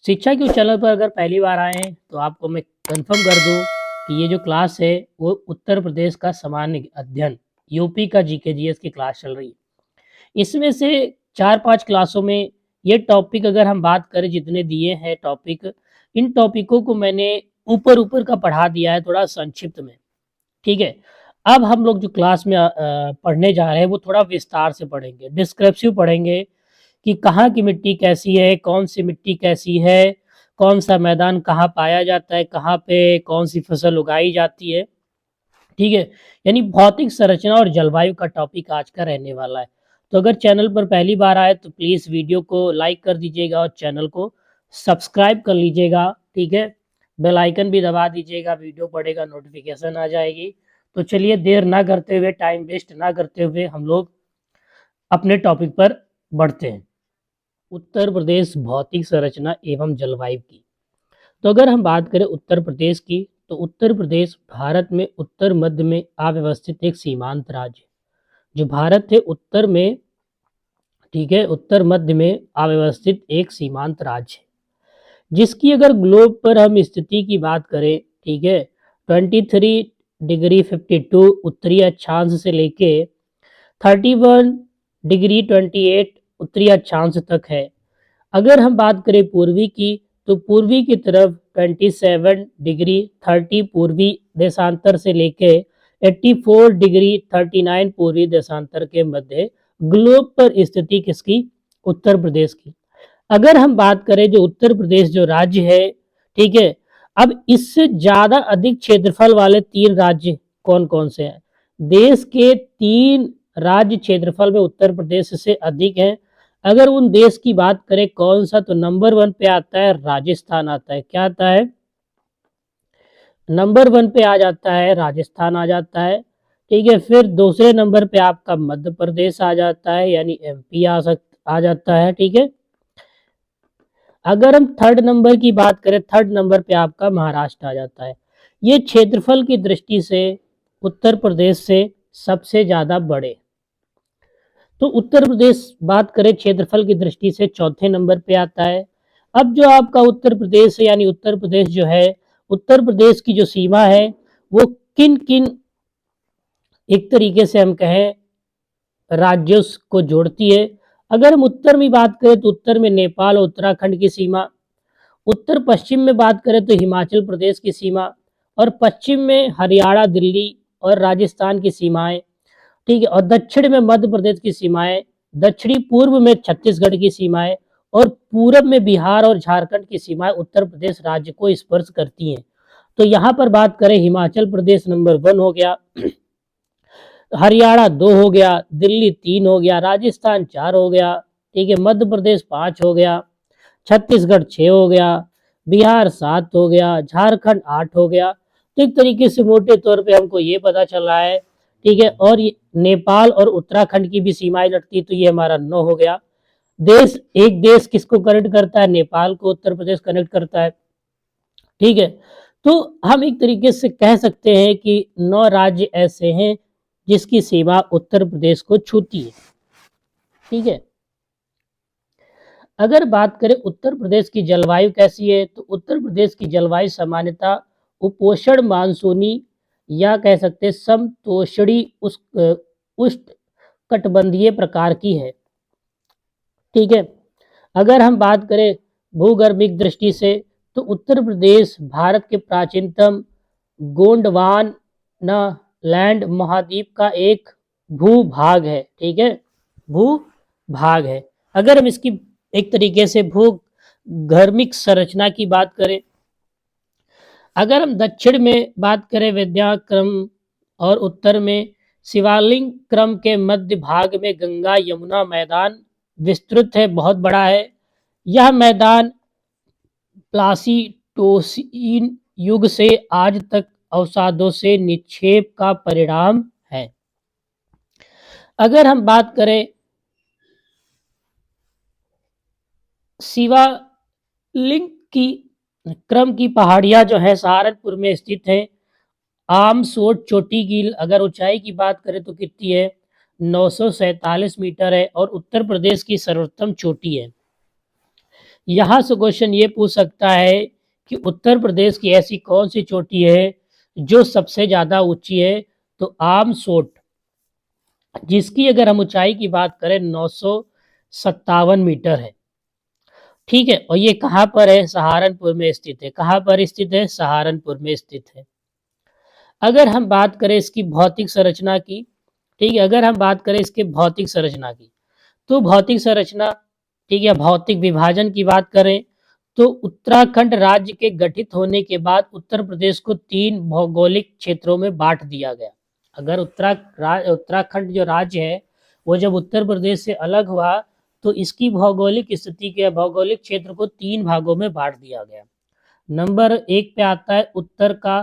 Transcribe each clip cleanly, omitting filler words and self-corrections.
शिक्षा के चैनल पर अगर पहली बार आए हैं तो आपको मैं कंफर्म कर दूं कि ये जो क्लास है वो उत्तर प्रदेश का सामान्य अध्ययन यूपी का जीके जीएस की क्लास चल रही है। इसमें से 4-5 क्लासों में ये टॉपिक अगर हम बात करें जितने दिए हैं टॉपिक, इन टॉपिकों को मैंने ऊपर-ऊपर का पढ़ा दिया है थोड़ा संक्षिप्त में, ठीक है? अब हम लोग जो क्लास में पढ़ने जा रहे हैं वो थोड़ा विस्तार से पढ़ेंगे, डिस्क्रिप्टिव पढ़ेंगे कि कहाँ की मिट्टी कैसी है, कौन-सी मिट्टी कैसी है, कौन-सा मैदान कहाँ पाया जाता है, कहाँ पे कौन-सी फसल उगाई जाती है, ठीक है? यानी भौतिक संरचना और जलवायु का टॉपिक आज का रहने वाला है। तो अगर चैनल पर पहली बार आए तो प्लीज़ वीडियो को लाइक कर दीजिएगा और चैनल को सब्सक्राइब कर लीजिएगा, ठीक है? बेल आइकन भी दबा दीजिएगा, वीडियो पड़ेगा नोटिफ़िकेशन आ जाएगी। तो चलिए देर ना करते हुए, टाइम वेस्ट ना करते हुए हम लोग अपने टॉपिक पर बढ़ते हैं। उत्तर प्रदेश भौतिक संरचना एवं जलवायु की। तो अगर हम बात करें उत्तर प्रदेश की, तो उत्तर प्रदेश भारत में उत्तर मध्य में अव्यवस्थित एक सीमांत राज्य है। जो भारत है उत्तर में, ठीक है, उत्तर मध्य में अव्यवस्थित एक सीमांत राज्य है, जिसकी अगर ग्लोब पर हम स्थिति की बात करें, ठीक है, 23 डिग्री 52 उत्तरी अक्षांश से लेके 31 डिग्री 28 उत्तरी अक्षांश तक है। अगर हम बात करें पूर्वी की, तो पूर्वी की तरफ 27 डिग्री 30 पूर्वी देशांतर से लेके 84 डिग्री 39 पूर्वी देशांतर के मध्य ग्लोब पर स्थिति किसकी? उत्तर प्रदेश की। अगर हम बात करें जो उत्तर प्रदेश जो राज्य है, ठीक है, अब इससे ज्यादा अधिक क्षेत्रफल वाले 3 राज्य कौन कौन से हैं? देश के 3 राज्य क्षेत्रफल में उत्तर प्रदेश से अधिक हैं। अगर उन देश की बात करें कौन सा, तो नंबर 1 पे आता है राजस्थान आता है। क्या आता है? नंबर 1 पे आ जाता है राजस्थान आ जाता है, ठीक है। फिर दूसरे नंबर पे आपका मध्य प्रदेश आ जाता है, यानी एमपी आ जाता है, ठीक है। अगर हम थर्ड नंबर की बात करें, थर्ड नंबर पे आपका महाराष्ट्र आ जाता है। ये क्षेत्रफल की दृष्टि से उत्तर प्रदेश से सबसे ज्यादा बड़े। तो उत्तर प्रदेश बात करें क्षेत्रफल की दृष्टि से चौथे नंबर पे आता है। अब जो आपका उत्तर प्रदेश है, यानी उत्तर प्रदेश जो है, उत्तर प्रदेश की जो सीमा है वो किन किन एक तरीके से हम कहें राज्यों को जोड़ती है। अगर हम उत्तर में बात करें तो उत्तर में नेपाल और उत्तराखंड की सीमा, उत्तर पश्चिम में बात करें तो हिमाचल प्रदेश की सीमा, और पश्चिम में हरियाणा, दिल्ली और राजस्थान की सीमाएं, ठीक है। और दक्षिण में मध्य प्रदेश की सीमाएं, दक्षिणी पूर्व में छत्तीसगढ़ की सीमाएं, और पूरब में बिहार और झारखंड की सीमाएं उत्तर प्रदेश राज्य को स्पर्श करती हैं। तो यहाँ पर बात करें हिमाचल प्रदेश नंबर 1 हो गया, हरियाणा 2 हो गया, दिल्ली 3 हो गया, राजस्थान 4 हो गया, ठीक है, मध्य प्रदेश 5 हो गया, छत्तीसगढ़ 6 हो गया, बिहार 7 हो गया, झारखंड 8 हो गया। तो एक तरीके से मोटे तौर पे हमको ये पता चल रहा है, ठीक है। और नेपाल और उत्तराखंड की भी सीमाएं लगती, तो ये हमारा 9 हो गया। एक देश किसको कनेक्ट करता है? नेपाल को उत्तर प्रदेश कनेक्ट करता है, ठीक है। तो हम एक तरीके से कह सकते हैं कि 9 राज्य ऐसे हैं जिसकी सीमा उत्तर प्रदेश को छूती है, ठीक है। अगर बात करें उत्तर प्रदेश की जलवायु कैसी है, तो उत्तर प्रदेश की जलवायु सामान्यतः उपोष्ण मानसूनी या कह सकते हैं समतोषणी उष्ण कटिबंधीय प्रकार की है, ठीक है। अगर हम बात करें भूगर्भिक दृष्टि से, तो उत्तर प्रदेश भारत के प्राचीनतम गोंडवाना लैंड महाद्वीप का एक भूभाग है, ठीक है, भूभाग है। अगर हम इसकी एक तरीके से भूगर्भिक संरचना की बात करें, अगर हम दक्षिण में बात करें विद्या क्रम और उत्तर में शिवालिक क्रम के मध्य भाग में गंगा यमुना मैदान विस्तृत है, बहुत बड़ा है। यह मैदान प्लासीटोसीन युग से आज तक अवसादों से निक्षेप का परिणाम है। अगर हम बात करें शिवालिक की क्रम की पहाड़ियां जो है सहारनपुर में स्थित है। आमसोट चोटी की अगर ऊंचाई की बात करें तो कितनी है? 947 मीटर है और उत्तर प्रदेश की सर्वोत्तम चोटी है। यहाँ से क्वेश्चन ये पूछ सकता है कि उत्तर प्रदेश की ऐसी कौन सी चोटी है जो सबसे ज़्यादा ऊंची है, तो आमसोट, जिसकी अगर हम ऊंचाई की बात करें 957 मीटर है। ठीक है, और ये कहाँ पर है? सहारनपुर में स्थित है। कहाँ पर स्थित है? सहारनपुर में स्थित है। अगर हम बात करें इसकी भौतिक संरचना की, ठीक है, अगर हम बात करें इसके भौतिक संरचना की, तो भौतिक संरचना, ठीक है, भौतिक विभाजन की बात करें तो उत्तराखंड राज्य के गठित होने के बाद उत्तर प्रदेश को 3 भौगोलिक क्षेत्रों में बांट दिया गया। अगर उत्तराखंड जो राज्य है वो जब उत्तर प्रदेश से अलग हुआ तो इसकी भौगोलिक स्थिति के भौगोलिक क्षेत्र को 3 भागों में बांट दिया गया। नंबर 1 पे आता है उत्तर का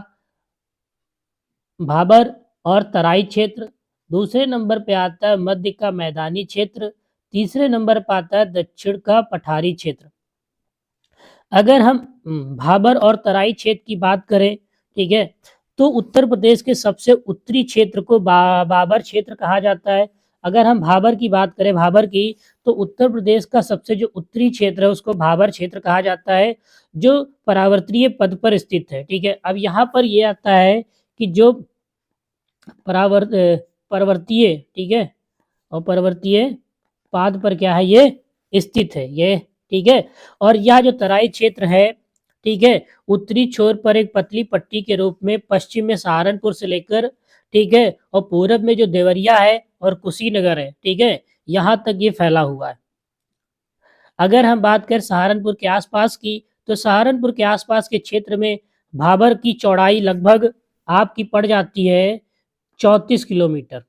भाबर और तराई क्षेत्र, दूसरे नंबर पे आता है मध्य का मैदानी क्षेत्र, तीसरे नंबर पर आता है दक्षिण का पठारी क्षेत्र। अगर हम भाबर और तराई क्षेत्र की बात करें, ठीक है, तो उत्तर प्रदेश के सबसे उत्तरी क्षेत्र को बाबर क्षेत्र कहा जाता है। अगर हम भाबर की बात करें, भाबर की, तो उत्तर प्रदेश का सबसे जो उत्तरी क्षेत्र है उसको भाबर क्षेत्र कहा जाता है, जो परावर्तीय पद पर स्थित है। ठीक है, अब यहाँ पर ये आता है कि जो पर्वतीय, ठीक है, और पर्वतीय पाद पर क्या है? ये स्थित है ये। ठीक है, और यह जो तराई क्षेत्र है, ठीक है, उत्तरी छोर पर एक पतली पट्टी के रूप में पश्चिम में सहारनपुर से लेकर, ठीक है, और पूरब में जो देवरिया है और कुशीनगर है, ठीक है, यहाँ तक ये फैला हुआ है। अगर हम बात करें सहारनपुर के आसपास की, तो सहारनपुर के आसपास के क्षेत्र में भाबर की चौड़ाई लगभग आपकी पड़ जाती है 34 किलोमीटर।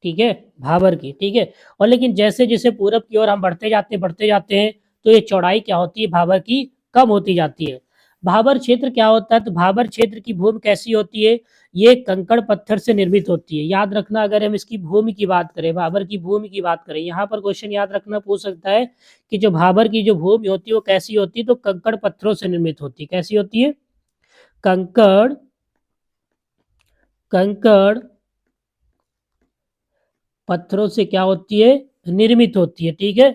ठीक है, भाबर की। ठीक है, और लेकिन जैसे जैसे पूरब की ओर हम बढ़ते जाते हैं तो ये चौड़ाई क्या होती है भाबर की? कम होती जाती है। भाबर क्षेत्र क्या होता है? तो भाबर क्षेत्र की भूमि कैसी होती है? ये कंकड़ पत्थर से निर्मित होती है। याद रखना, अगर हम इसकी भूमि की बात करें, भाबर की भूमि की बात करें, यहाँ पर क्वेश्चन याद रखना पूछ सकता है कि जो भाबर की जो भूमि होती है वो कैसी होती है? तो कंकड़ पत्थरों से निर्मित होती है। कैसी होती है? कंकड़ कंकड़ पत्थरों से क्या होती है? निर्मित होती है। ठीक है,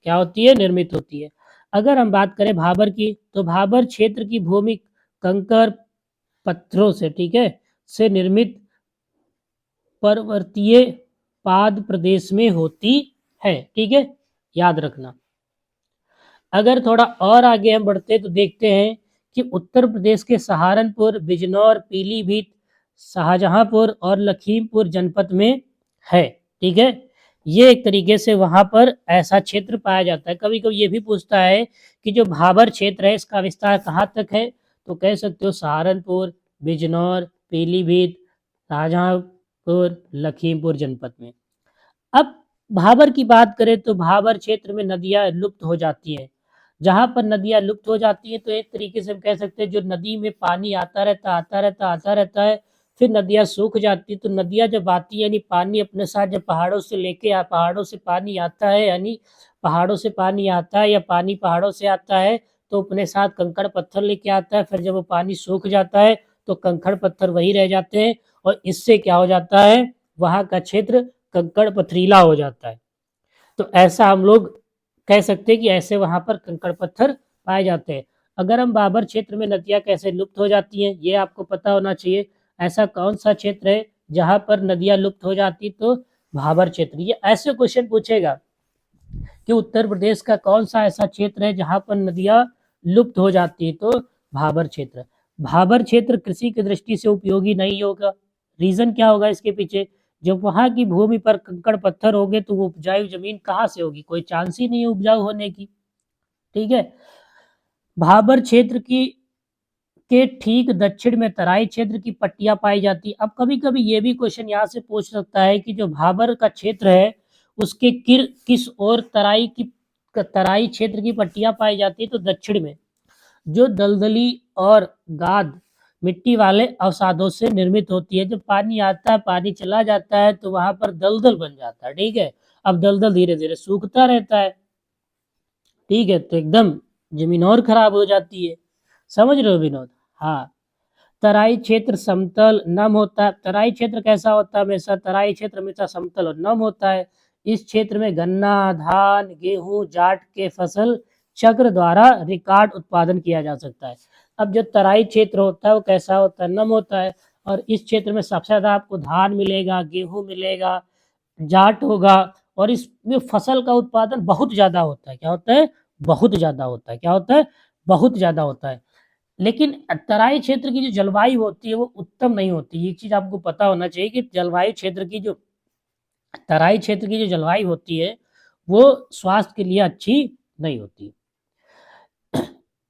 क्या होती है? निर्मित होती है। अगर हम बात करें भाबर की, तो भाबर क्षेत्र की भूमि कंकर पत्थरों से, ठीक है, से निर्मित पर्वतीय पाद प्रदेश में होती है। ठीक है, याद रखना। अगर थोड़ा और आगे हम बढ़ते तो देखते हैं कि उत्तर प्रदेश के सहारनपुर, बिजनौर, पीलीभीत, शाहजहांपुर और लखीमपुर जनपद में है। ठीक है, ये एक तरीके से वहां पर ऐसा क्षेत्र पाया जाता है। कभी कभी ये भी पूछता है कि जो भाबर क्षेत्र है इसका विस्तार कहाँ तक है? तो कह सकते हो सहारनपुर, बिजनौर, पीलीभीत, शाहजहांपुर, लखीमपुर जनपद में। अब भाबर की बात करें तो भाबर क्षेत्र में नदियां लुप्त हो जाती हैं। जहां पर नदियां लुप्त हो जाती हैं तो एक तरीके से हम कह सकते हैं जो नदी में पानी आता रहता है, फिर नदियां सूख जाती, तो नदियां जब आती यानी पानी अपने साथ जब पहाड़ों से लेके पहाड़ों से पानी आता है, यानी पहाड़ों से पानी आता है या पानी पहाड़ों से आता है तो अपने साथ कंकड़ पत्थर लेके आता है। फिर जब वो पानी सूख जाता है तो कंकड़ पत्थर वही रह जाते हैं और इससे क्या हो जाता है? वहां का क्षेत्र कंकड़ पथरीला हो जाता है। तो ऐसा हम लोग कह सकते हैं कि ऐसे वहां पर कंकड़ पत्थर पाए जाते हैं। अगर हम बाबर क्षेत्र में नदियां कैसे लुप्त हो जाती हैं ये आपको पता होना चाहिए। ऐसा कौन सा क्षेत्र है जहां पर नदियां लुप्त हो जाती? तो भाबर क्षेत्र। ये ऐसे क्वेश्चन पूछेगा कि उत्तर प्रदेश का कौन सा ऐसा क्षेत्र है जहां पर नदियां लुप्त हो जाती है? तो भाबर क्षेत्र। भाबर क्षेत्र कृषि की दृष्टि से उपयोगी नहीं होगा। रीजन क्या होगा इसके पीछे? जब वहां की भूमि पर कंकड़ पत्थर होंगे तो वो उपजाऊ जमीन कहाँ से होगी? कोई चांस ही नहीं है उपजाऊ होने की। ठीक है, भाबर क्षेत्र की के ठीक दक्षिण में तराई क्षेत्र की पट्टियां पाई जाती। अब कभी कभी ये भी क्वेश्चन यहाँ से पूछ सकता है कि जो भाबर का क्षेत्र है उसके किस और तराई क्षेत्र की पट्टियां पाई जाती है? तो दक्षिण में, जो दलदली और गाद मिट्टी वाले अवसादों से निर्मित होती है। जब पानी आता है, पानी चला जाता है तो वहां पर दलदल बन जाता है। ठीक है, अब दलदल धीरे धीरे सूखता रहता है। ठीक है, तो एकदम जमीन और खराब हो जाती है। समझ रहे हो विनोद? हाँ, तराई क्षेत्र समतल नम होता है। तराई क्षेत्र कैसा होता है? हमेशा तराई क्षेत्र हमेशा समतल और नम होता है। इस क्षेत्र में गन्ना, धान, गेहूं, जाट के फसल चक्र द्वारा रिकॉर्ड उत्पादन किया जा सकता है। अब जो तराई क्षेत्र होता है वो कैसा होता है, नम होता है, और इस क्षेत्र में सबसे ज्यादा आपको धान मिलेगा, गेहूं मिलेगा, जाट होगा, और इसमें फसल का उत्पादन बहुत ज्यादा होता है। क्या होता है, बहुत ज्यादा होता है। क्या होता है, बहुत ज्यादा होता है। लेकिन तराई क्षेत्र की जो जलवायु होती है वो उत्तम नहीं होती। ये चीज आपको पता होना चाहिए कि जलवायु क्षेत्र की जो तराई क्षेत्र की जो जलवायु होती है वो स्वास्थ्य के लिए अच्छी नहीं होती।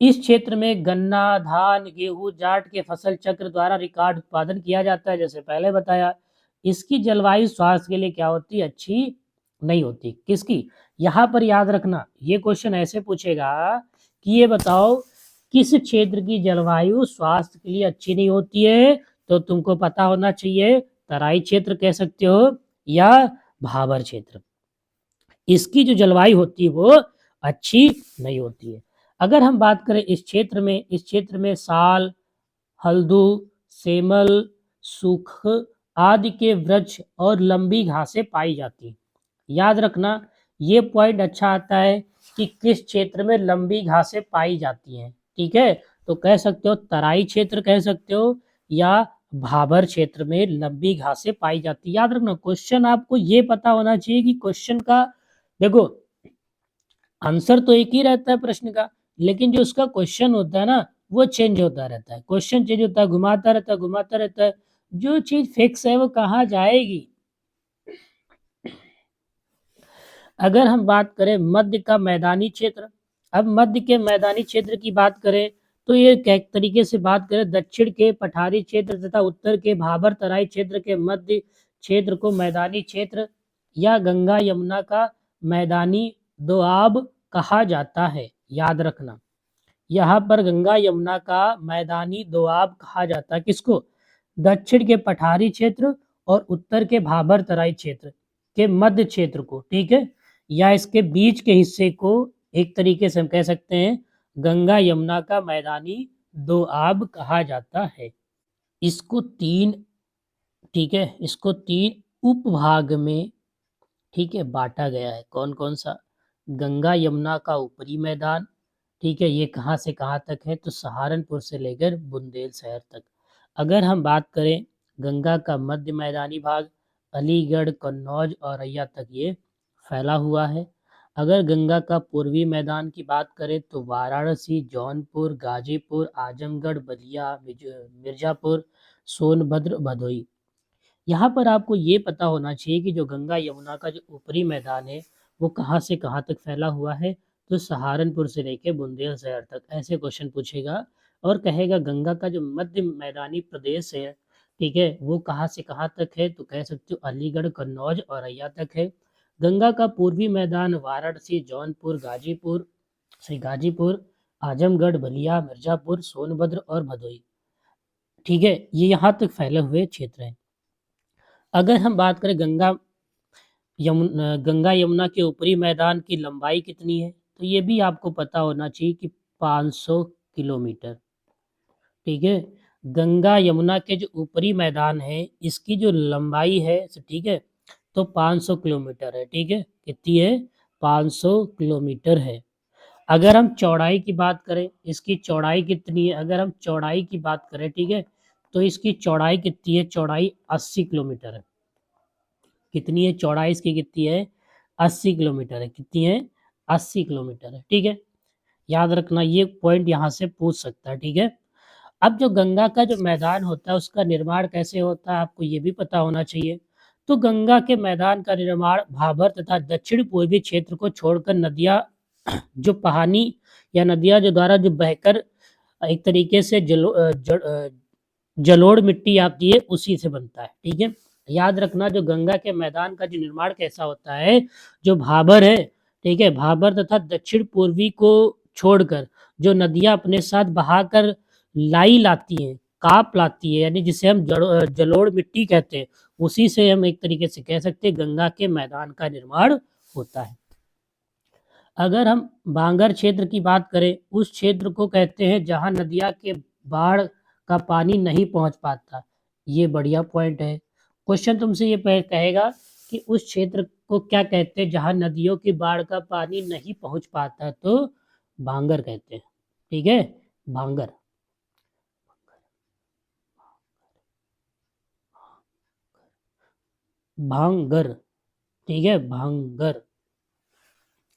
इस क्षेत्र में गन्ना, धान, गेहूं, जाट के फसल चक्र द्वारा रिकॉर्ड उत्पादन किया जाता है, जैसे पहले बताया। इसकी जलवायु स्वास्थ्य के लिए क्या होती, अच्छी नहीं होती। किसकी, यहाँ पर याद रखना, ये क्वेश्चन ऐसे पूछेगा कि ये बताओ किस क्षेत्र की जलवायु स्वास्थ्य के लिए अच्छी नहीं होती है, तो तुमको पता होना चाहिए तराई क्षेत्र कह सकते हो या भाबर क्षेत्र। इसकी जो जलवायु होती है वो अच्छी नहीं होती है। अगर हम बात करें इस क्षेत्र में साल, हल्दू, सेमल, सूख आदि के वृक्ष और लंबी घासें पाई जाती हैं। याद रखना ये पॉइंट अच्छा आता है कि किस क्षेत्र में लंबी घासें पाई जाती हैं। ठीक है, तो कह सकते हो तराई क्षेत्र कह सकते हो या भाबर क्षेत्र में लंबी घासें पाई जाती है। याद रखना क्वेश्चन आपको ये पता होना चाहिए कि क्वेश्चन का, देखो आंसर तो एक ही रहता है प्रश्न का, लेकिन जो उसका क्वेश्चन होता है ना वो चेंज होता रहता है। क्वेश्चन चेंज होता है, घुमाता रहता है। जो चीज फिक्स है वो कहाँ जाएगी। अगर हम बात करें मध्य का मैदानी क्षेत्र, अब मध्य के मैदानी क्षेत्र की बात करें तो ये एक तरीके से बात करें दक्षिण के पठारी क्षेत्र तथा उत्तर के भाबर तराई क्षेत्र के मध्य क्षेत्र को मैदानी क्षेत्र या गंगा यमुना का मैदानी दोआब कहा जाता है। याद रखना यहाँ पर गंगा यमुना का मैदानी दोआब कहा जाता है। किसको, दक्षिण के पठारी क्षेत्र और उत्तर के भाबर तराई क्षेत्र के मध्य क्षेत्र को। ठीक है, या इसके बीच के हिस्से को एक तरीके से हम कह सकते हैं गंगा यमुना का मैदानी दोआब कहा जाता है। इसको तीन, ठीक है, इसको तीन उपभाग में, ठीक है, बांटा गया है। कौन कौन सा, गंगा यमुना का ऊपरी मैदान, ठीक है, ये कहाँ से कहाँ तक है, तो सहारनपुर से लेकर बुंदेलशहर तक। अगर हम बात करें गंगा का मध्य मैदानी भाग, अलीगढ़, कन्नौज, औरैया तक ये फैला हुआ है। अगर गंगा का पूर्वी मैदान की बात करें तो वाराणसी, जौनपुर, गाजीपुर, आजमगढ़, बलिया, मिर्जापुर, सोनभद्र, भदोई। यहाँ पर आपको ये पता होना चाहिए कि जो गंगा यमुना का जो ऊपरी मैदान है वो कहाँ से कहाँ तक फैला हुआ है, तो सहारनपुर से लेके बुंदेलशहर तक। ऐसे क्वेश्चन पूछेगा और कहेगा गंगा का जो मध्य मैदानी प्रदेश है, ठीक है, वो कहाँ से कहाँ तक है, तो कह सकते हो अलीगढ़, कन्नौज, औरैया तक है। गंगा का पूर्वी मैदान वाराणसी, जौनपुर, गाजीपुर, आजमगढ़, बलिया, मिर्जापुर, सोनभद्र और भदोई। ठीक है, ये यहाँ तक फैले हुए क्षेत्र हैं। अगर हम बात करें गंगा यमुना के ऊपरी मैदान की लंबाई कितनी है, तो ये भी आपको पता होना चाहिए कि 500 किलोमीटर। ठीक है, गंगा यमुना के जो ऊपरी मैदान है इसकी जो लंबाई है, ठीक है, तो 500 किलोमीटर है। ठीक है, कितनी है, 500 किलोमीटर है। अगर हम चौड़ाई की बात करें, इसकी चौड़ाई कितनी है, अगर हम चौड़ाई की बात करें, ठीक है, तो इसकी चौड़ाई कितनी है, चौड़ाई 80 किलोमीटर है। कितनी है चौड़ाई इसकी, कितनी है, 80 किलोमीटर है। कितनी है, 80 किलोमीटर है। ठीक है, याद रखना ये पॉइंट यहाँ से पूछ सकता है। ठीक है, अब जो गंगा का जो मैदान होता है उसका निर्माण कैसे होता है आपको ये भी पता होना चाहिए। तो गंगा के मैदान का निर्माण भाबर तथा दक्षिण पूर्वी क्षेत्र को छोड़कर नदियां जो पहानी या नदियां जो द्वारा जो बहकर एक तरीके से जलोढ़ मिट्टी आती है उसी से बनता है। ठीक है, याद रखना जो गंगा के मैदान का जो निर्माण कैसा होता है, जो भाबर है, ठीक है, भाबर तथा दक्षिण पूर्वी को छोड़कर जो नदियां अपने साथ बहाकर लाई लाती हैं, काप लाती है, यानी जिसे हम जलोढ़ मिट्टी कहते हैं, उसी से हम एक तरीके से कह सकते हैं गंगा के मैदान का निर्माण होता है। अगर हम बांगर क्षेत्र की बात करें, उस क्षेत्र को कहते हैं जहां नदियां के बाढ़ का पानी नहीं पहुंच पाता। ये बढ़िया पॉइंट है। क्वेश्चन तुमसे ये कहेगा कि उस क्षेत्र को क्या कहते हैं जहां नदियों की बाढ़ का पानी नहीं पहुंच पाता, तो भांगर कहते हैं, ठीक है, भांगर। भांगर, ठीक है, भांगर,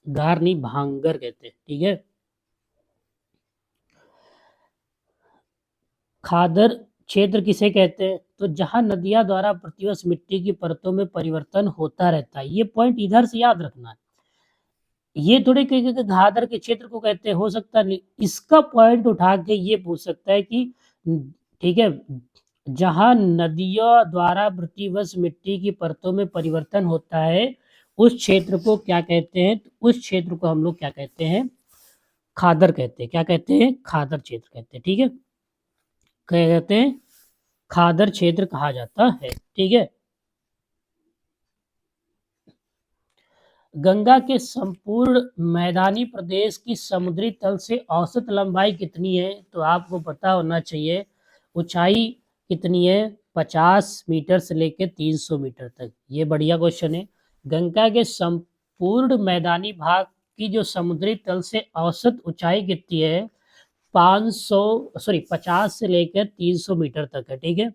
गार नहीं, भांगर कहते हैं, ठीक है। खादर क्षेत्र किसे कहते हैं? तो जहां नदियां द्वारा प्रतिवर्ष मिट्टी की परतों में परिवर्तन होता रहता है। ये पॉइंट इधर से याद रखना है। ये थोड़े कहेंगे कि घाघर के क्षेत्र को कहते हैं, हो सकता नहीं, इसका पॉइंट उठा के ये पूछ सकता है कि ठीक है, जहां नदियों द्वारा प्रतिवर्ष मिट्टी की परतों में परिवर्तन होता है उस क्षेत्र को क्या कहते हैं? तो उस क्षेत्र को हम लोग क्या कहते हैं? खादर कहते हैं। क्या कहते हैं? खादर क्षेत्र कहते हैं, ठीक है। क्या कहते हैं? खादर क्षेत्र कहा जाता है, ठीक है। गंगा के संपूर्ण मैदानी प्रदेश की समुद्री तल से औसत लंबाई कितनी है? तो आपको पता होना चाहिए। ऊंचाई कितनी है? 50 मीटर से लेकर 300 मीटर तक। ये बढ़िया क्वेश्चन है। गंगा के संपूर्ण मैदानी भाग की जो समुद्री तल से औसत ऊंचाई कितनी है? 50 से लेकर 300 मीटर तक है, ठीक है।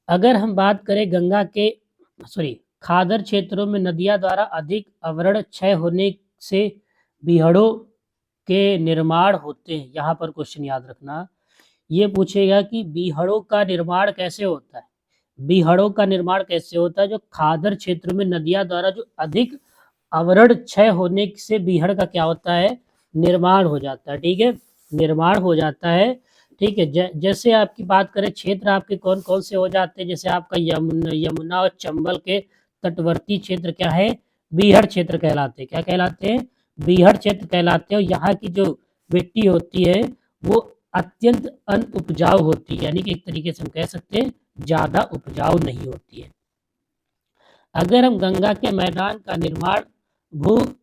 अगर हम बात करें गंगा के खादर क्षेत्रों में नदियां द्वारा अधिक अवरण क्षय होने से बीहड़ों के निर्माण होते हैं। यहाँ पर क्वेश्चन याद रखना, ये पूछेगा कि बीहड़ों का निर्माण कैसे होता है। बीहड़ों का निर्माण कैसे होता है? जो खादर क्षेत्र में नदियां द्वारा जो अधिक आवरण क्षय होने से बीहड़ का क्या होता है? निर्माण हो जाता है, ठीक है, निर्माण हो जाता है, ठीक है। जैसे आपकी बात करें क्षेत्र आपके कौन कौन से हो जाते हैं, जैसे आपका यमुना और चंबल के तटवर्ती क्षेत्र क्या है? बीहड़ क्षेत्र कहलाते हैं। क्या कहलाते हैं? बीहड़ क्षेत्र कहलाते हैं। और यहाँ की जो मिट्टी होती है वो अत्यंत अनउपजाऊ होती है, यानी कि एक तरीके से हम कह सकते हैं ज्यादा उपजाऊ नहीं होती है। अगर हम गंगा के मैदान का निर्माण भूगर्भिक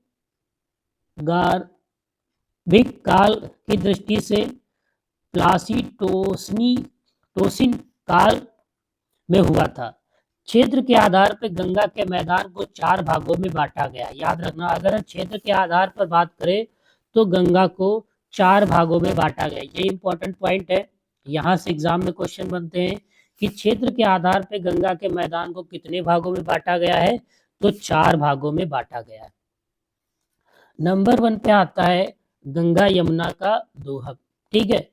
काल की दृष्टि से प्लासीटोसिन काल में हुआ था। क्षेत्र के आधार पर गंगा के मैदान को 4 भागों में बांटा गया। याद रखना, अगर क्षेत्र के आधार पर बात करें तो गंगा को 4 भागों में बांटा गया। ये इंपॉर्टेंट पॉइंट है, यहाँ से एग्जाम में क्वेश्चन बनते हैं कि क्षेत्र के आधार पर गंगा के मैदान को कितने भागों में बांटा गया है? तो 4 भागों में बांटा गया है। नंबर 1 पे आता है गंगा यमुना का दोहब, ठीक है।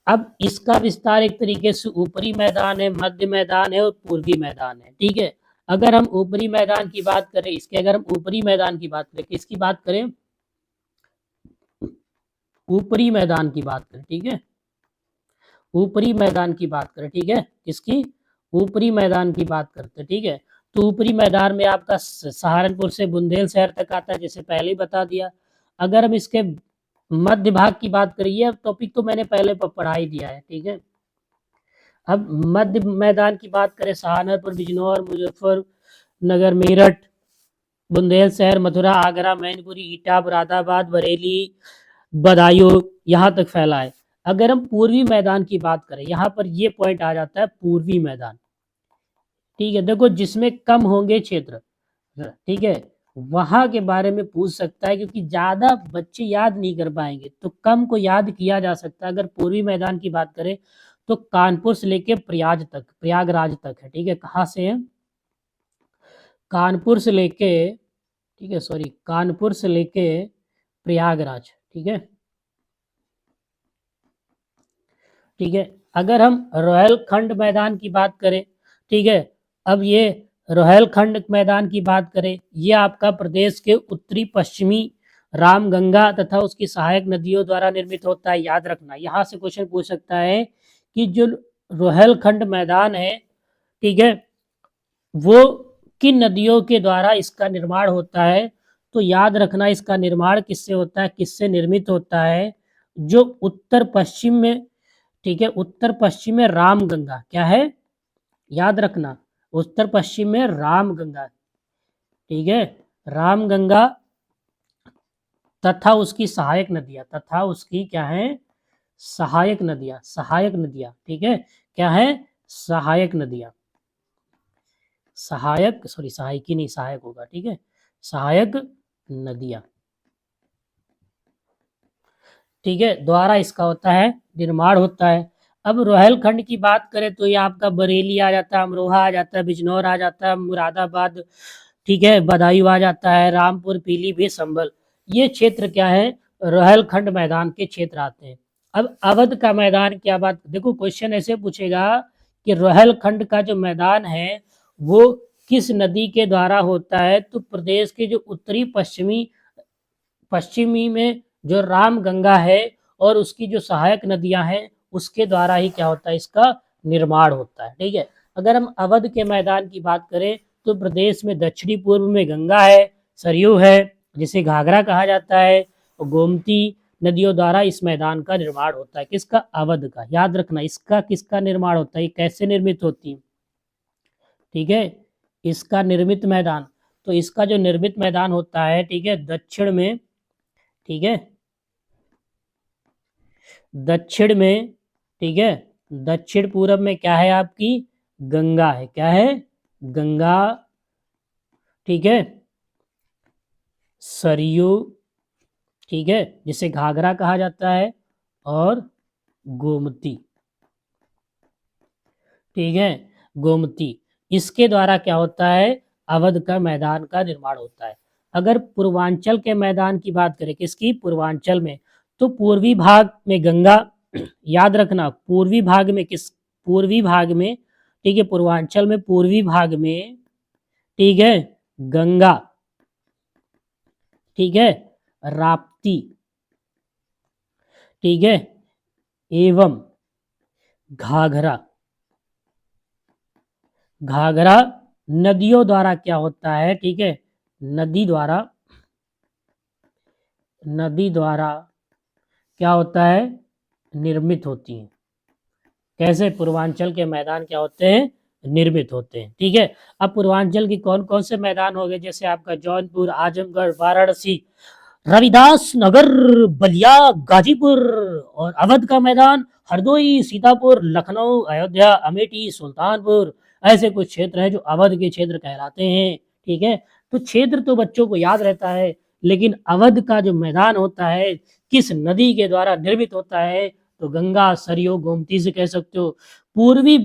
अब इसका विस्तार एक तरीके से ऊपरी मैदान है, मध्य मैदान है और पूर्वी मैदान है, ठीक है। अगर हम ऊपरी मैदान की बात करें, इसके अगर हम ऊपरी मैदान की बात करें, किसकी बात करें? ऊपरी मैदान की बात करें, ठीक है, ऊपरी मैदान की बात करें, ठीक है, किसकी? ऊपरी मैदान की बात करते हैं, ठीक है। तो ऊपरी मैदान में आपका सहारनपुर से बुंदेलशहर तक आता है, जैसे पहले ही बता दिया। अगर हम इसके मध्य भाग की बात करिए, टॉपिक तो मैंने पहले पढ़ा ही दिया है, ठीक है। अब मध्य मैदान की बात करें, सहारनपुर, बिजनौर, मुजफ्फरनगर, मेरठ, बुंदेलशहर, मथुरा, आगरा, मैनपुरी, ईटा, मुरादाबाद, बरेली, बदायूं, यहाँ तक फैला है। अगर हम पूर्वी मैदान की बात करें, यहाँ पर ये पॉइंट आ जाता है पूर्वी मैदान, ठीक है। देखो, जिसमें कम होंगे क्षेत्र, ठीक है, वहां के बारे में पूछ सकता है, क्योंकि ज्यादा बच्चे याद नहीं कर पाएंगे, तो कम को याद किया जा सकता है। अगर पूर्वी मैदान की बात करें तो कानपुर से लेके प्रयागराज तक है, ठीक है। कहाँ से है? कानपुर से लेके, ठीक है, कानपुर से लेके प्रयागराज, ठीक है, ठीक है। अगर हम रोहेलखंड मैदान की बात करें, ठीक है, अब ये रोहेलखंड मैदान की बात करें, ये आपका प्रदेश के उत्तरी पश्चिमी रामगंगा तथा उसकी सहायक नदियों द्वारा निर्मित होता है। याद रखना, यहाँ से क्वेश्चन पूछ सकता है कि जो रोहेलखंड मैदान है, ठीक है, वो किन नदियों के द्वारा इसका निर्माण होता है? तो याद रखना, इसका निर्माण किससे होता है, किससे निर्मित होता है? जो उत्तर पश्चिम में, ठीक है, उत्तर पश्चिम में रामगंगा क्या है? याद रखना, उत्तर पश्चिम में रामगंगा, ठीक है, रामगंगा तथा उसकी सहायक नदियां, तथा उसकी क्या है? सहायक नदियां, सहायक नदियां, ठीक है, क्या है? सहायक नदियां, सहायक सहायकी नहीं, सहायक होगा, ठीक है, सहायक नदियां, ठीक है, द्वारा इसका होता है निर्माण होता है। अब रोहेलखंड की बात करें तो ये आपका बरेली आ जाता है, अमरोहा आ जाता है, बिजनौर आ जाता है, मुरादाबाद, ठीक है, बदायूं आ जाता है, रामपुर, पीलीभीत, संभल, ये क्षेत्र क्या है, रोहेलखंड मैदान के क्षेत्र आते हैं। अब अवध का मैदान क्या बात, देखो क्वेश्चन ऐसे पूछेगा कि रोहेलखंड का जो मैदान है वो किस नदी के द्वारा होता है, तो प्रदेश के जो उत्तरी पश्चिमी में जो राम गंगा है और उसकी जो सहायक नदियां हैं उसके द्वारा ही क्या होता है, इसका निर्माण होता है, ठीक है। अगर हम अवध के मैदान की बात करें तो प्रदेश में दक्षिणी पूर्व में गंगा है, सरयू है, जिसे घाघरा कहा जाता है, और गोमती नदियों द्वारा इस मैदान का निर्माण होता है, किसका, अवध का। याद रखना इसका किसका निर्माण होता है, ये कैसे निर्मित होती है, ठीक है, इसका निर्मित मैदान, तो इसका जो निर्मित मैदान होता है, ठीक है, दक्षिण में, ठीक है, दक्षिण में, ठीक है, दक्षिण पूरब में क्या है आपकी, गंगा है, क्या है, गंगा, ठीक है, सरयू, ठीक है, जिसे घाघरा कहा जाता है, और गोमती, ठीक है, गोमती, इसके द्वारा क्या होता है, अवध का मैदान का निर्माण होता है। अगर पूर्वांचल के मैदान की बात करें, किसकी, पूर्वांचल में, तो पूर्वी भाग में गंगा, याद रखना पूर्वी भाग में पूर्वी भाग में, ठीक है, पूर्वांचल में पूर्वी भाग में, ठीक है, गंगा, ठीक है, राप्ती, ठीक है, एवं घाघरा, घाघरा नदियों द्वारा क्या होता है, ठीक है, नदी द्वारा, नदी द्वारा क्या होता है, निर्मित होती है। कैसे, पूर्वांचल के मैदान क्या होते हैं, निर्मित होते हैं, ठीक है। अब पूर्वांचल की कौन कौन से मैदान हो गए, जैसे आपका जौनपुर, आजमगढ़, वाराणसी, रविदास नगर, बलिया, गाजीपुर, और अवध का मैदान हरदोई, सीतापुर, लखनऊ, अयोध्या, अमेठी, सुल्तानपुर, ऐसे कुछ क्षेत्र हैं जो अवध के क्षेत्र कहलाते हैं, ठीक है। तो क्षेत्र तो बच्चों को याद रहता है, लेकिन अवध का जो मैदान होता है किस नदी के द्वारा निर्मित होता है, तो गंगा, सरयू, गोमती से कह सकते हो। पूर्वी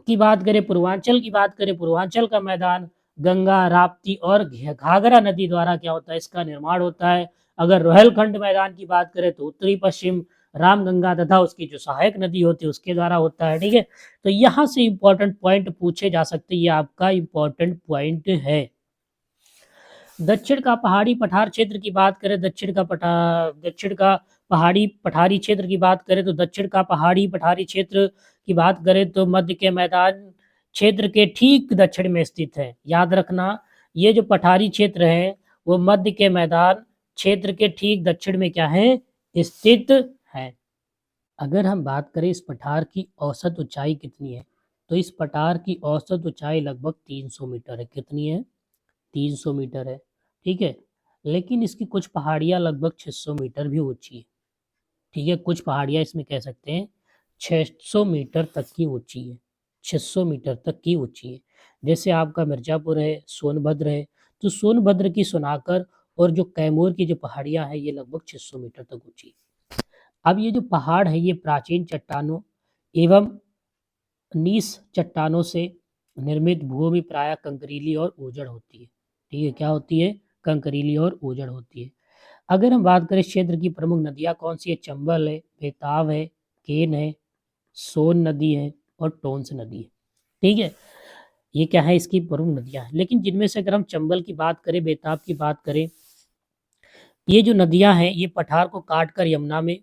की बात करें, पूर्वांचल की बात करें, पूर्वांचल का मैदान गंगा, राप्ती और घाघरा नदी द्वारा क्या होता है, इसका निर्माण होता है। अगर रोहेलखंड मैदान की बात करें तो उत्तरी पश्चिम रामगंगा तथा उसकी जो सहायक नदी होती है उसके द्वारा होता है, ठीक है। तो यहाँ से इंपॉर्टेंट पॉइंट पूछे जा सकते हैं, ये आपका इंपॉर्टेंट पॉइंट है। दक्षिण का पहाड़ी पठार क्षेत्र की बात करें, दक्षिण का पहाड़ी पठारी क्षेत्र की बात करें तो दक्षिण का पहाड़ी पठारी क्षेत्र की बात करें तो मध्य के मैदान क्षेत्र के ठीक दक्षिण में स्थित है। याद रखना ये जो पठारी क्षेत्र है वो मध्य के मैदान क्षेत्र के ठीक दक्षिण में क्या है, स्थित है। अगर हम बात करें इस पठार की औसत ऊंचाई कितनी है, तो इस पठार की औसत ऊंचाई लगभग 300 मीटर है। कितनी है, 300 मीटर है, ठीक है। लेकिन इसकी कुछ पहाड़ियाँ लगभग 600 मीटर भी ऊंची है, ठीक है, कुछ पहाड़ियाँ इसमें कह सकते हैं 600 मीटर तक की ऊंची है, 600 मीटर तक की ऊंची है। जैसे आपका मिर्जापुर है, सोनभद्र है, तो सोनभद्र की सोनाकर और जो कैमूर की जो पहाड़ियाँ हैं ये लगभग 600 मीटर तक ऊंची है। अब ये जो पहाड़ है ये प्राचीन चट्टानों एवं नीस चट्टानों से निर्मित भूमि प्रायः कंकरीली और ऊजड़ होती है, ठीक है, क्या होती है, कंकरीली और ऊजड़ होती है। अगर हम बात करें क्षेत्र की प्रमुख नदियाँ कौन सी है, चंबल है, बेताब है, केन है, सोन नदी है और टोंस नदी है, ठीक है। ये क्या है, इसकी प्रमुख नदियाँ हैं। लेकिन जिनमें से अगर हम चंबल की बात करें, बेताब की बात करें, ये जो नदियाँ हैं ये पठार को काट कर यमुना में,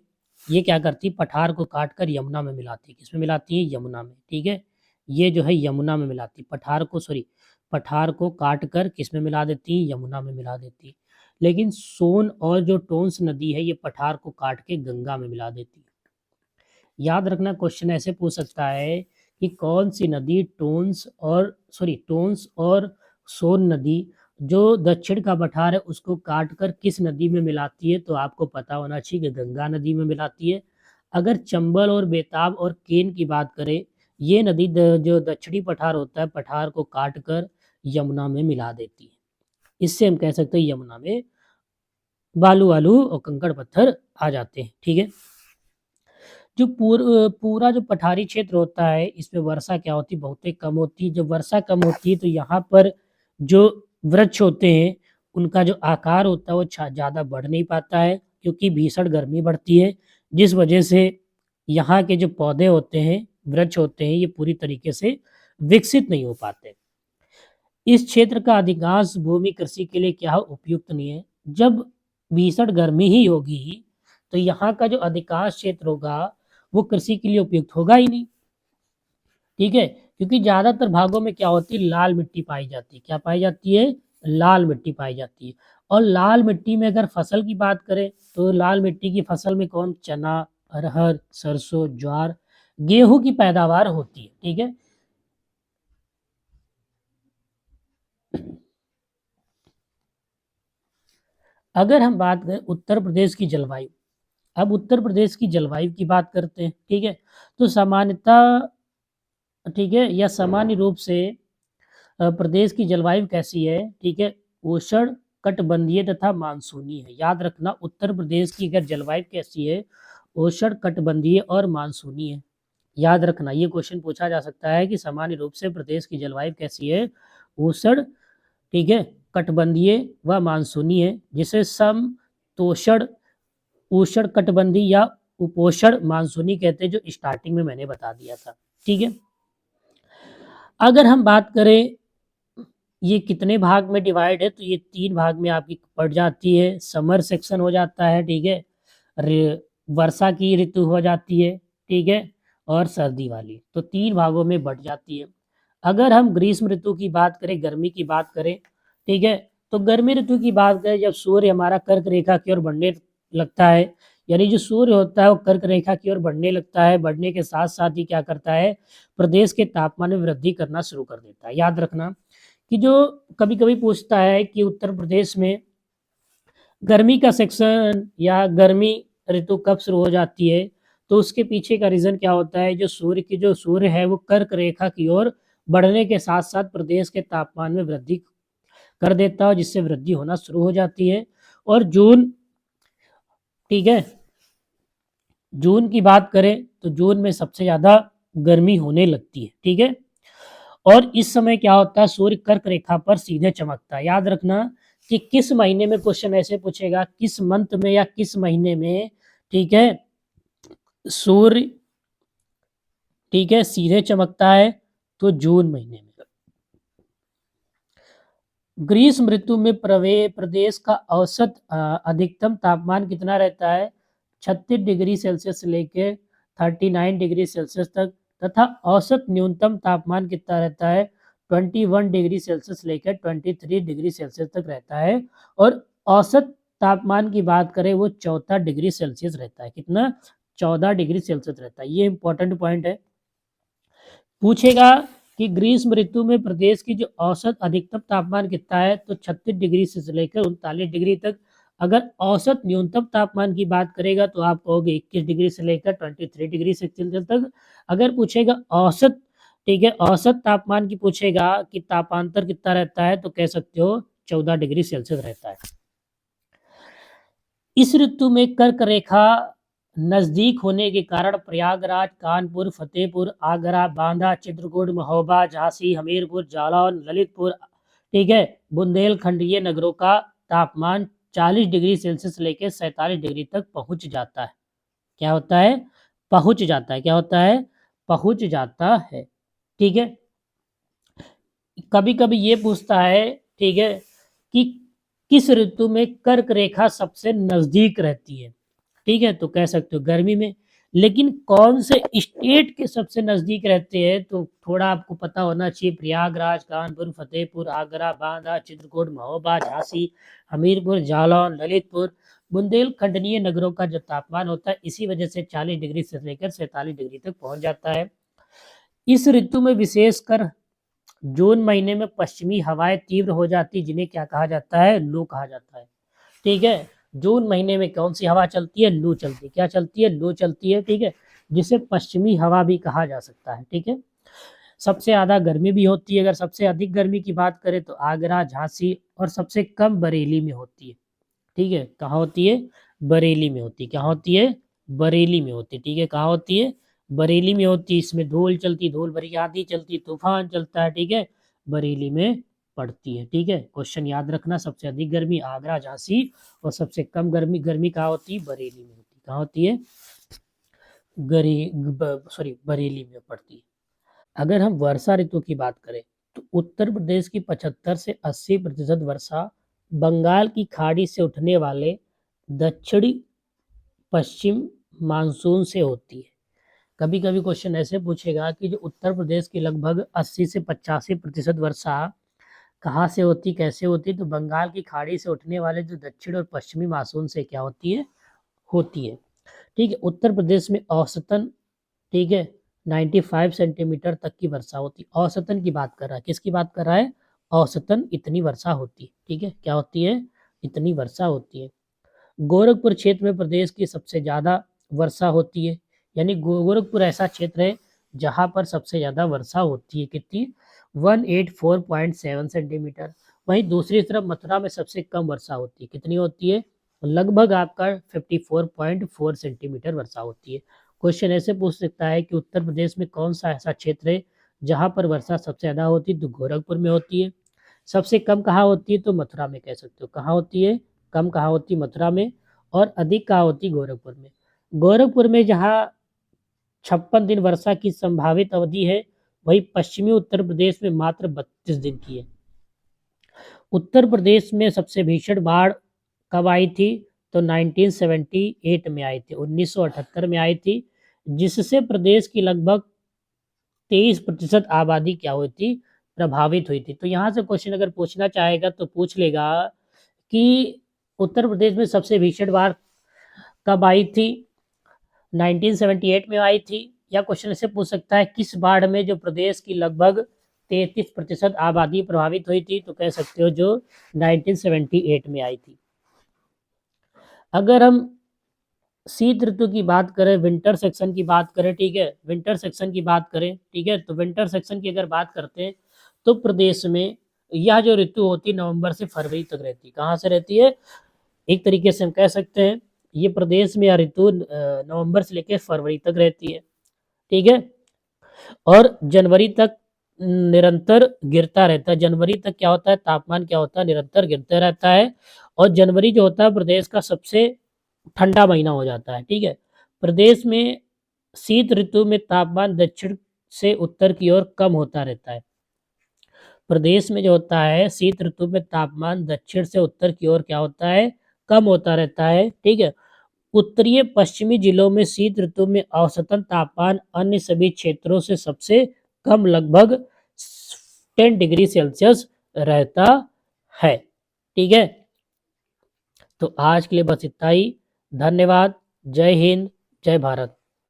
ये क्या करती, पठार को काट कर यमुना में मिलाती है। किसमें मिलाती है, यमुना में, ठीक है। ये जो है यमुना में मिलाती, पठार को काट कर किस में मिला देती है, यमुना में मिला देती है। लेकिन सोन और जो टोंस नदी है ये पठार को काट के गंगा में मिला देती है। याद रखना क्वेश्चन ऐसे पूछ सकता है कि कौन सी नदी टोंस और सोन नदी जो दक्षिण का पठार है उसको काट कर किस नदी में मिलाती है, तो आपको पता होना चाहिए कि गंगा नदी में मिलाती है। अगर चंबल और बेताब और केन की बात करें, ये नदी जो दक्षिणी पठार होता है पठार को काट कर यमुना में मिला देती है, इससे हम कह सकते हैं यमुना में बालू वालू और कंकड़ पत्थर आ जाते हैं। ठीक है, जो पूरा जो पठारी क्षेत्र होता है इसमें वर्षा क्या होती है, बहुत ही कम होती है। जब वर्षा कम होती है तो यहाँ पर जो वृक्ष होते हैं उनका जो आकार होता है वो ज़्यादा बढ़ नहीं पाता है, क्योंकि भीषण गर्मी बढ़ती है, जिस वजह से यहाँ के जो पौधे होते हैं, वृक्ष होते हैं, ये पूरी तरीके से विकसित नहीं हो पाते। इस क्षेत्र का अधिकांश भूमि कृषि के लिए क्या उपयुक्त नहीं है। जब भीषण गर्मी ही होगी तो यहाँ का जो अधिकांश क्षेत्र होगा वो कृषि के लिए उपयुक्त होगा ही नहीं। ठीक है, क्योंकि ज्यादातर भागों में क्या होती है, लाल मिट्टी पाई जाती है। क्या पाई जाती है? लाल मिट्टी पाई जाती है। और लाल मिट्टी में अगर फसल की बात करें तो लाल मिट्टी की फसल में कौन, चना, अरहर, सरसों, ज्वार, गेहूं की पैदावार होती है। ठीक है, अगर हम बात करें उत्तर प्रदेश की जलवायु, अब उत्तर प्रदेश की जलवायु की बात करते हैं। ठीक है, तो सामान्यतः, ठीक है, या सामान्य रूप से प्रदेश की जलवायु कैसी है? ठीक है, उष्ण कटिबंधीय तथा मानसूनी है। याद रखना, उत्तर प्रदेश की अगर जलवायु कैसी है, उष्ण कटिबंधीय और मानसूनी है। याद रखना, ये क्वेश्चन पूछा जा सकता है कि सामान्य रूप से प्रदेश की जलवायु कैसी है, उष्ण, ठीक है, कटिबंधीय व मानसूनी है, जिसे समतोषण, उष्ण कटिबंधीय या उपोष्ण मानसूनी कहते हैं, जो स्टार्टिंग में मैंने बता दिया था। ठीक है, अगर हम बात करें ये कितने भाग में डिवाइड है, तो ये 3 भाग में आपकी पड़ जाती है। समर सेक्शन हो जाता है, ठीक है, वर्षा की ऋतु हो जाती है, ठीक है, और सर्दी वाली, तो 3 भागों में बढ़ जाती है। अगर हम ग्रीष्म ऋतु की बात करें, गर्मी की बात करें, ठीक है, तो गर्मी ऋतु की बात करें जब सूर्य हमारा कर्क रेखा की ओर बढ़ने लगता है, यानी जो सूर्य होता है वो कर्क रेखा की ओर बढ़ने लगता है, बढ़ने के साथ साथ ही क्या करता है, प्रदेश के तापमान में वृद्धि करना शुरू कर देता है। याद रखना कि जो कभी कभी पूछता है कि उत्तर प्रदेश में गर्मी का सेक्शन या गर्मी ऋतु कब शुरू हो जाती है, तो उसके पीछे का रीजन क्या होता है, जो सूर्य है वो कर्क रेखा की ओर बढ़ने के साथ साथ प्रदेश के तापमान में वृद्धि कर देता है, जिससे वृद्धि होना शुरू हो जाती है। और जून, ठीक है, जून की बात करें तो जून में सबसे ज्यादा गर्मी होने लगती है। ठीक है, और इस समय क्या होता है, सूर्य कर्क रेखा पर सीधे चमकता है। याद रखना कि किस महीने में, क्वेश्चन ऐसे पूछेगा किस मंथ में या किस महीने में, ठीक है, सूर्य, ठीक है, सीधे चमकता है, तो जून महीने में। ग्रीष्म ऋतु में प्रदेश का औसत अधिकतम तापमान कितना रहता है, 36 डिग्री सेल्सियस से लेकर 39 डिग्री सेल्सियस तक, तथा औसत न्यूनतम तापमान कितना रहता है, 21 डिग्री सेल्सियस लेकर 23 डिग्री सेल्सियस तक रहता है। और औसत तापमान की बात करें वो 14 डिग्री सेल्सियस रहता है। कितना? 14 डिग्री सेल्सियस रहता है। ये इंपॉर्टेंट पॉइंट है। पूछेगा कि ग्रीष्म ऋतु में प्रदेश की जो औसत अधिकतम तापमान कितना है, तो 36 डिग्री से लेकर 39 डिग्री तक। अगर औसत न्यूनतम तापमान की बात करेगा तो आप कहोगे 21 डिग्री से लेकर 23 डिग्री सेल्सियस तक। अगर पूछेगा औसत, ठीक है, औसत तापमान की पूछेगा कि तापांतर कितना रहता है, तो कह सकते हो 14 डिग्री सेल्सियस रहता है। इस ऋतु में कर्क रेखा नजदीक होने के कारण प्रयागराज, कानपुर, फतेहपुर, आगरा, बांदा, चित्रकूट, महोबा, झांसी, हमीरपुर, जालौन, ललितपुर, ठीक है, बुंदेलखंड, ये नगरों का तापमान 40 डिग्री सेल्सियस लेकर 47 डिग्री तक पहुंच जाता है। क्या होता है? पहुंच जाता है। क्या होता है? पहुंच जाता है। ठीक है, कभी कभी ये पूछता है, ठीक है, कि किस ऋतु में कर्क रेखा सबसे नजदीक रहती है। ठीक है, तो कह सकते हो गर्मी में। लेकिन कौन से स्टेट के सबसे नजदीक रहते हैं, तो थोड़ा आपको पता होना चाहिए। प्रयागराज, कानपुर, फतेहपुर, आगरा, बांदा, चित्रकूट, महोबा, झांसी, हमीरपुर, जालौन, ललितपुर, बुंदेलखंड नगरों का जो तापमान होता है इसी वजह से 40 डिग्री से लेकर 47 डिग्री तक पहुंच जाता है। इस ऋतु में विशेषकर जून महीने में पश्चिमी हवाएं तीव्र हो जाती, जिन्हें क्या कहा जाता है? लू कहा जाता है। ठीक है, जून महीने में कौन सी हवा चलती है? लू चलती है। क्या चलती है? लू चलती है। ठीक है, जिसे पश्चिमी हवा भी कहा जा सकता है। ठीक है, सबसे ज्यादा गर्मी भी होती है। अगर सबसे अधिक गर्मी की बात करें तो आगरा, झांसी, और सबसे कम बरेली में होती है। ठीक है, कहाँ होती है? बरेली में होती है। कहाँ होती है? बरेली में होती है। ठीक है, कहाँ होती है? बरेली में होती है। इसमें धूल चलती, धूल भरी आंधी चलती, तूफान चलता है। ठीक है, बरेली में पड़ती है। ठीक है, क्वेश्चन याद रखना, सबसे अधिक गर्मी आगरा झांसी और सबसे कम गर्मी गर्मी कहाँ होती है? बरेली में होती है। कहाँ होती है? सॉरी, बरेली में पड़ती है। अगर हम वर्षा ऋतु की बात करें तो उत्तर प्रदेश की 75 से 80% वर्षा बंगाल की खाड़ी से उठने वाले दक्षिणी पश्चिम मानसून से होती है। कभी कभी क्वेश्चन ऐसे पूछेगा कि जो उत्तर प्रदेश की लगभग 80 से 85% वर्षा कहाँ से होती, कैसे होती, तो बंगाल की खाड़ी से उठने वाले जो दक्षिण और पश्चिमी मानसून से क्या होती है? होती है। ठीक है, उत्तर प्रदेश में औसतन, ठीक है, 95 सेंटीमीटर तक की वर्षा होती है। औसतन की बात कर रहा है, किसकी बात कर रहा है? औसतन इतनी वर्षा होती है। ठीक है, क्या होती है? इतनी वर्षा होती है। गोरखपुर क्षेत्र में प्रदेश की सबसे ज़्यादा वर्षा होती है। यानी गोरखपुर ऐसा क्षेत्र है जहाँ पर सबसे ज़्यादा वर्षा होती है। कितनी? 184.7 सेंटीमीटर। वहीं दूसरी तरफ मथुरा में सबसे कम वर्षा होती है। कितनी होती है? लगभग आपका 54.4 सेंटीमीटर वर्षा होती है। क्वेश्चन ऐसे पूछ सकता है कि उत्तर प्रदेश में कौन सा ऐसा क्षेत्र है जहाँ पर वर्षा सबसे ज़्यादा होती है? तो गोरखपुर में होती है। सबसे कम कहाँ होती है? तो मथुरा में कह सकते हो। कहाँ होती है? कम कहाँ होती? मथुरा में। और अधिक कहाँ होती? गोरखपुर में। गोरखपुर में जहाँ 56 दिन वर्षा की संभावित अवधि है, वही पश्चिमी उत्तर प्रदेश में मात्र 32 दिन की है। उत्तर प्रदेश में सबसे भीषण बाढ़ कब आई थी? तो 1978 में आई थी, 1978 में आई थी, जिससे प्रदेश की लगभग 23% आबादी क्या हुई थी? प्रभावित हुई थी। तो यहाँ से क्वेश्चन अगर पूछना चाहेगा तो पूछ लेगा कि उत्तर प्रदेश में सबसे भीषण बाढ़ कब आई थी? 1978 में आई थी। या क्वेश्चन ऐसे पूछ सकता है किस बाढ़ में जो प्रदेश की लगभग 33% आबादी प्रभावित हुई थी? तो कह सकते हो जो 1978 में आई थी। अगर हम शीत ऋतु की बात करें, विंटर सेक्शन की बात करें, ठीक है, विंटर सेक्शन की बात करें, ठीक है, तो विंटर सेक्शन की अगर बात करते हैं तो प्रदेश में यह जो ऋतु होती है नवंबर से फरवरी तक रहती है। कहाँ से रहती है? एक तरीके से हम कह सकते हैं ये प्रदेश में यह ऋतु नवंबर से लेकर फरवरी तक रहती है। ठीक है, और जनवरी तक निरंतर गिरता रहता है। जनवरी तक क्या होता है? तापमान क्या होता है? निरंतर गिरता रहता है। और जनवरी जो होता है प्रदेश का सबसे ठंडा महीना हो जाता है। ठीक है, प्रदेश में शीत ऋतु में तापमान दक्षिण से उत्तर की ओर कम होता रहता है। प्रदेश में जो होता है शीत ऋतु में तापमान दक्षिण से उत्तर की ओर क्या होता है? कम होता रहता है। ठीक है, उत्तरीय पश्चिमी जिलों में शीत ऋतु में औसतन तापमान अन्य सभी क्षेत्रों से सबसे कम लगभग 10 डिग्री सेल्सियस रहता है। ठीक है, तो आज के लिए बस इतना ही। धन्यवाद। जय हिंद, जय भारत।